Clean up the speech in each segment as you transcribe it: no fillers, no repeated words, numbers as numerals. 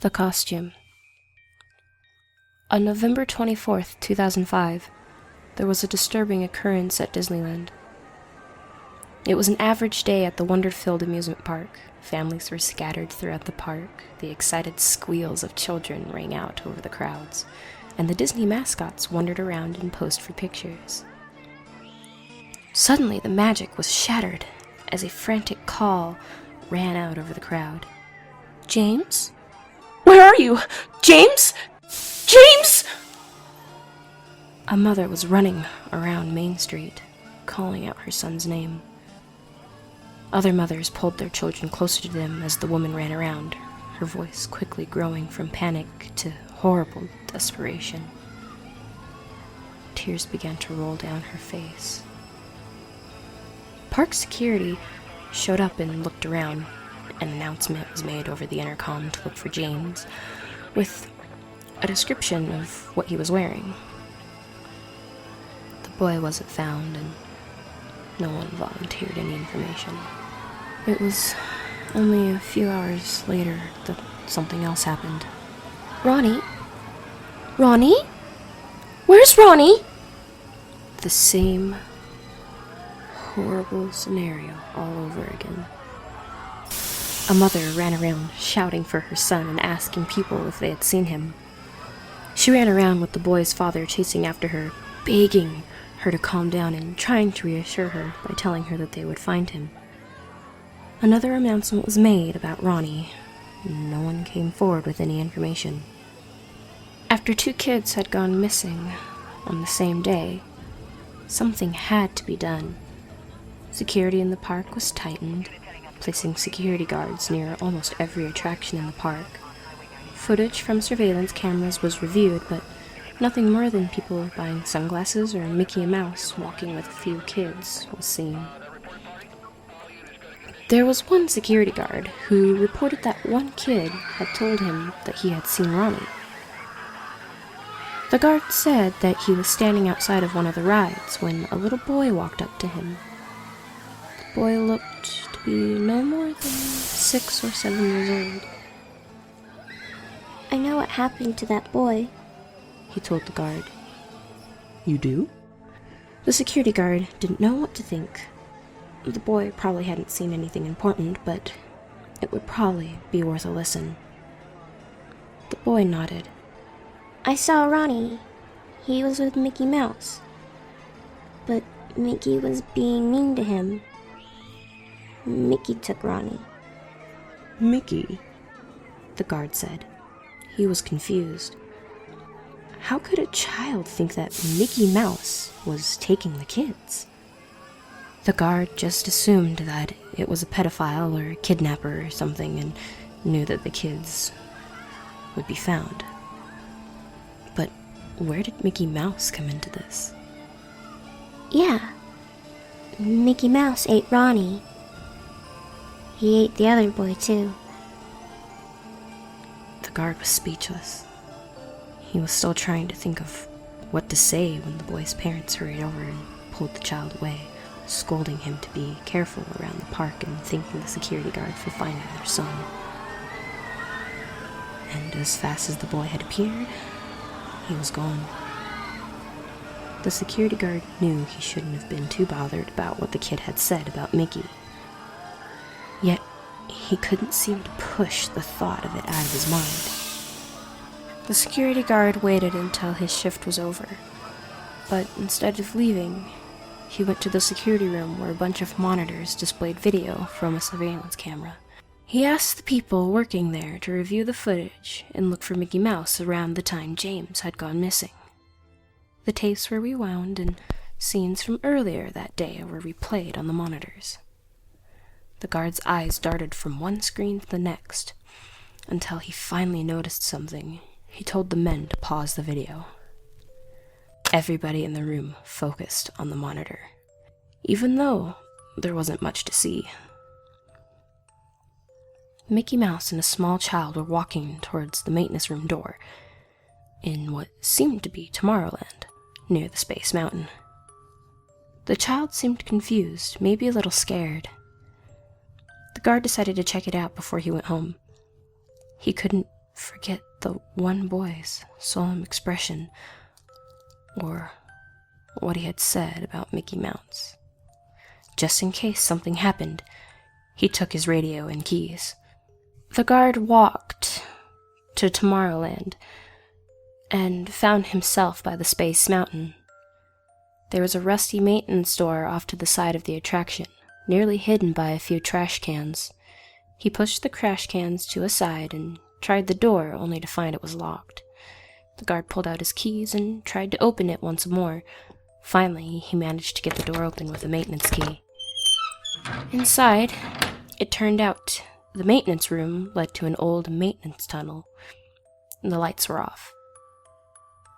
The costume. On November 24th, 2005, there was a disturbing occurrence at Disneyland. It was an average day at the wonder-filled amusement park. Families were scattered throughout the park. The excited squeals of children rang out over the crowds, and the Disney mascots wandered around and posed for pictures. Suddenly, the magic was shattered as a frantic call ran out over the crowd. "James? Where are you? James? James!" A mother was running around Main Street, calling out her son's name. Other mothers pulled their children closer to them as the woman ran around, her voice quickly growing from panic to horrible desperation. Tears began to roll down her face. Park security showed up and looked around. An announcement was made over the intercom to look for James, with a description of what he was wearing. The boy wasn't found, and no one volunteered any information. It was only a few hours later that something else happened. "Ronnie? Ronnie? Where's Ronnie?" The same horrible scenario all over again. A mother ran around shouting for her son and asking people if they had seen him. She ran around with the boy's father chasing after her, begging her to calm down and trying to reassure her by telling her that they would find him. Another announcement was made about Ronnie. No one came forward with any information. After 2 kids had gone missing on the same day, something had to be done. Security in the park was tightened, placing security guards near almost every attraction in the park. Footage from surveillance cameras was reviewed, but nothing more than people buying sunglasses or Mickey Mouse walking with a few kids was seen. There was one security guard who reported that one kid had told him that he had seen Ronnie. The guard said that he was standing outside of one of the rides when a little boy walked up to him. The boy looked to be no more than 6 or 7 years old. "I know what happened to that boy," he told the guard. "You do?" The security guard didn't know what to think. The boy probably hadn't seen anything important, but it would probably be worth a listen. The boy nodded. "I saw Ronnie. He was with Mickey Mouse. But Mickey was being mean to him. Mickey took Ronnie." "Mickey?" the guard said. He was confused. How could a child think that Mickey Mouse was taking the kids? The guard just assumed that it was a pedophile or a kidnapper or something and knew that the kids would be found. But where did Mickey Mouse come into this? "Yeah. Mickey Mouse ate Ronnie. He ate the other boy, too." The guard was speechless. He was still trying to think of what to say when the boy's parents hurried over and pulled the child away, scolding him to be careful around the park and thanking the security guard for finding their son. And as fast as the boy had appeared, he was gone. The security guard knew he shouldn't have been too bothered about what the kid had said about Mickey. Yet, he couldn't seem to push the thought of it out of his mind. The security guard waited until his shift was over, but instead of leaving, he went to the security room where a bunch of monitors displayed video from a surveillance camera. He asked the people working there to review the footage and look for Mickey Mouse around the time James had gone missing. The tapes were rewound and scenes from earlier that day were replayed on the monitors. The guard's eyes darted from one screen to the next until he finally noticed something. He told the men to pause the video. Everybody in the room focused on the monitor, even though there wasn't much to see. Mickey Mouse and a small child were walking towards the maintenance room door in what seemed to be Tomorrowland, near the Space Mountain. The child seemed confused, maybe a little scared. The guard decided to check it out before he went home. He couldn't forget the one boy's solemn expression, or what he had said about Mickey Mouse. Just in case something happened, he took his radio and keys. The guard walked to Tomorrowland and found himself by the Space Mountain. There was a rusty maintenance door off to the side of the attraction, nearly hidden by a few trash cans. He pushed the trash cans to a side and tried the door, only to find it was locked. The guard pulled out his keys and tried to open it once more. Finally, he managed to get the door open with a maintenance key. Inside, it turned out the maintenance room led to an old maintenance tunnel. The lights were off.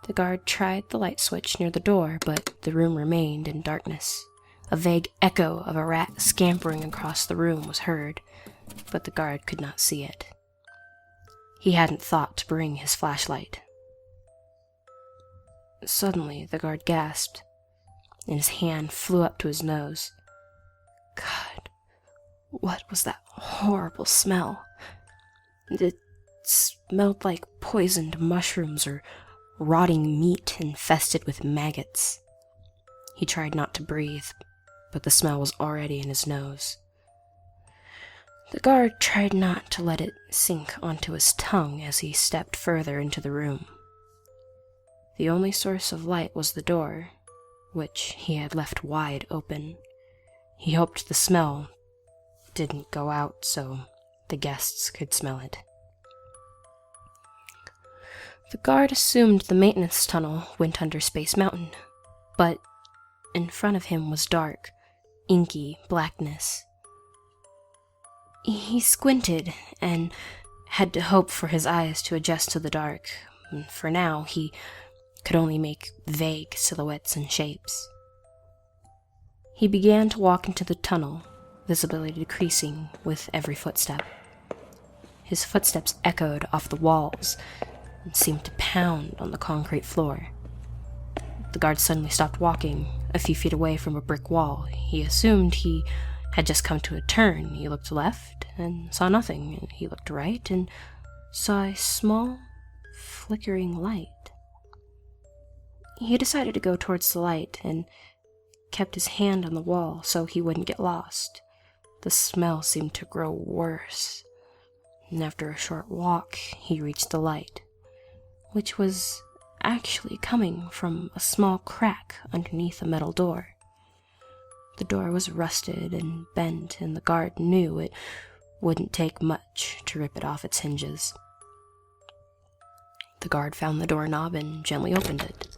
The guard tried the light switch near the door, but the room remained in darkness. A vague echo of a rat scampering across the room was heard, but the guard could not see it. He hadn't thought to bring his flashlight. Suddenly, the guard gasped, and his hand flew up to his nose. God, what was that horrible smell? It smelled like poisoned mushrooms or rotting meat infested with maggots. He tried not to breathe, but the smell was already in his nose. The guard tried not to let it sink onto his tongue as he stepped further into the room. The only source of light was the door, which he had left wide open. He hoped the smell didn't go out so the guests could smell it. The guard assumed the maintenance tunnel went under Space Mountain, but in front of him was dark, inky blackness. He squinted and had to hope for his eyes to adjust to the dark. For now, he could only make vague silhouettes and shapes. He began to walk into the tunnel, visibility decreasing with every footstep. His footsteps echoed off the walls and seemed to pound on the concrete floor. The guard suddenly stopped walking, a few feet away from a brick wall. He assumed he had just come to a turn. He looked left and saw nothing. He looked right and saw a small, flickering light. He decided to go towards the light and kept his hand on the wall so he wouldn't get lost. The smell seemed to grow worse, and after a short walk, he reached the light, which was actually coming from a small crack underneath a metal door. The door was rusted and bent, and the guard knew it wouldn't take much to rip it off its hinges. The guard found the doorknob and gently opened it.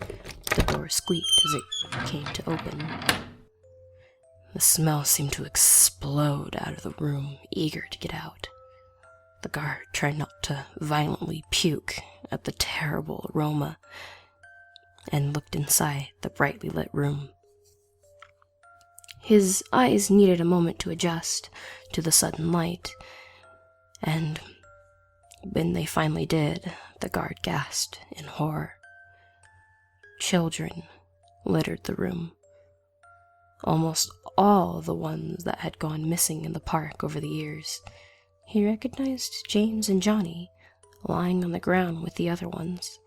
The door squeaked as it came to open. The smell seemed to explode out of the room, eager to get out. The guard tried not to violently puke at the terrible aroma and looked inside the brightly lit room. His eyes needed a moment to adjust to the sudden light, and when they finally did, the guard gasped in horror. Children littered the room. Almost all the ones that had gone missing in the park over the years. He recognized James and Johnny lying on the ground with the other ones.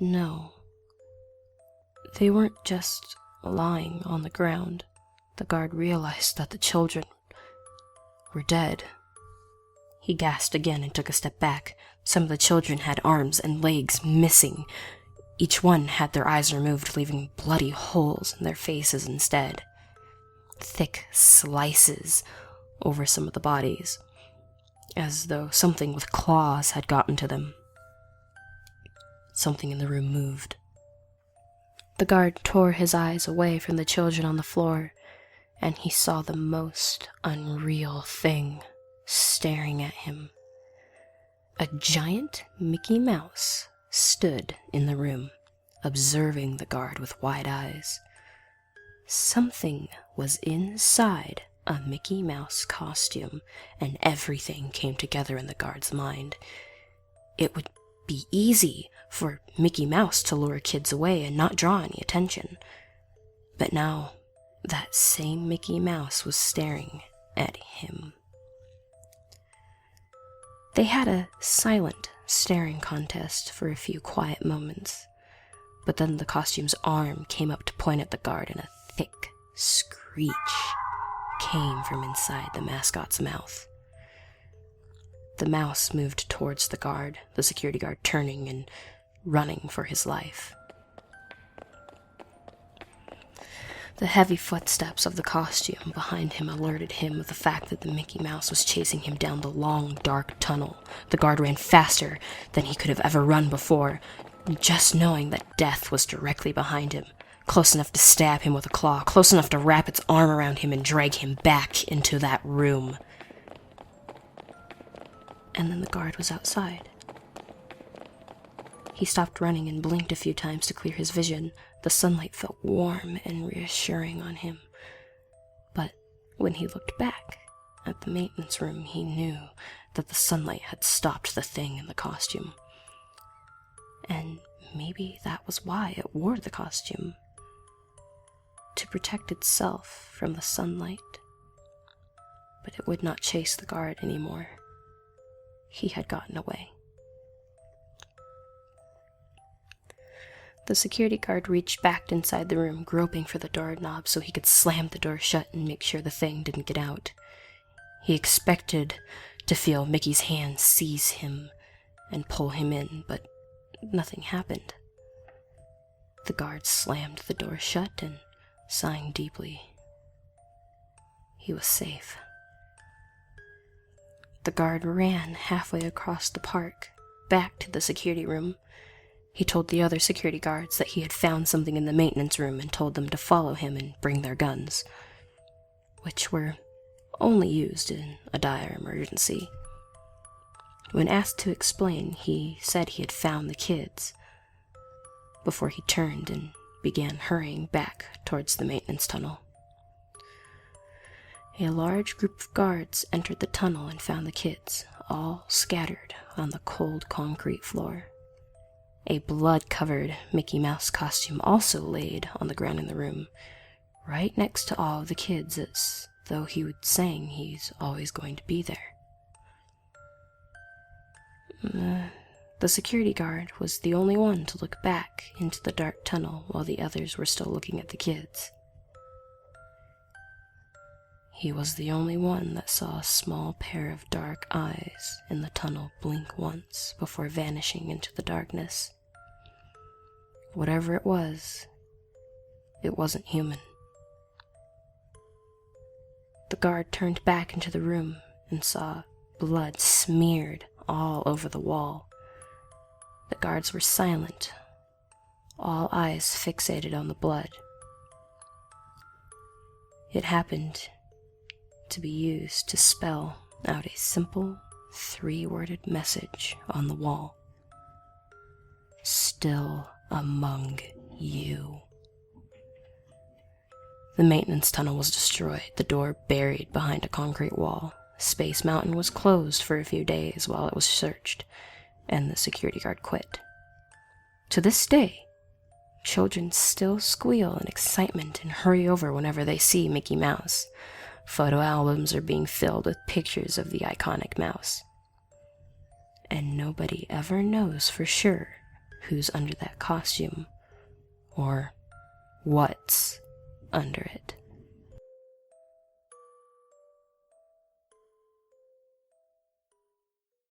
No, they weren't just lying on the ground. The guard realized that the children were dead. He gasped again and took a step back. Some of the children had arms and legs missing. Each one had their eyes removed, leaving bloody holes in their faces instead. Thick slices over some of the bodies, as though something with claws had gotten to them. Something in the room moved. The guard tore his eyes away from the children on the floor, and he saw the most unreal thing staring at him. A giant Mickey Mouse stood in the room, observing the guard with wide eyes. Something was inside a Mickey Mouse costume, and everything came together in the guard's mind. It would be easy for Mickey Mouse to lure kids away and not draw any attention. But now, that same Mickey Mouse was staring at him. They had a silent staring contest for a few quiet moments, but then the costume's arm came up to point at the guard and a thick screech came from inside the mascot's mouth. The mouse moved towards the guard, the security guard turning and running for his life. The heavy footsteps of the costume behind him alerted him of the fact that the Mickey Mouse was chasing him down the long, dark tunnel. The guard ran faster than he could have ever run before, just knowing that death was directly behind him, close enough to stab him with a claw, close enough to wrap its arm around him and drag him back into that room. And then the guard was outside. He stopped running and blinked a few times to clear his vision. The sunlight felt warm and reassuring on him. But when he looked back at the maintenance room, he knew that the sunlight had stopped the thing in the costume. And maybe that was why it wore the costume. To protect itself from the sunlight. But it would not chase the guard anymore. He had gotten away. The security guard reached back inside the room, groping for the doorknob so he could slam the door shut and make sure the thing didn't get out. He expected to feel Mickey's hand seize him and pull him in, but nothing happened. The guard slammed the door shut and, sighing deeply, he was safe. The guard ran halfway across the park, back to the security room. He told the other security guards that he had found something in the maintenance room and told them to follow him and bring their guns, which were only used in a dire emergency. When asked to explain, he said he had found the kids, before he turned and began hurrying back towards the maintenance tunnel. A large group of guards entered the tunnel and found the kids, all scattered on the cold concrete floor. A blood-covered Mickey Mouse costume also laid on the ground in the room, right next to all of the kids, as though he was saying he's always going to be there. The security guard was the only one to look back into the dark tunnel while the others were still looking at the kids. He was the only one that saw a small pair of dark eyes in the tunnel blink once before vanishing into the darkness. Whatever it wasn't human. The guard turned back into the room and saw blood smeared all over the wall. The guards were silent, all eyes fixated on the blood. It happened to be used to spell out a simple 3-worded message on the wall. Still among you. The maintenance tunnel was destroyed, the door buried behind a concrete wall. Space Mountain was closed for a few days while it was searched, and the security guard quit. To this day, children still squeal in excitement and hurry over whenever they see Mickey Mouse. Photo albums are being filled with pictures of the iconic mouse. And nobody ever knows for sure who's under that costume, or what's under it.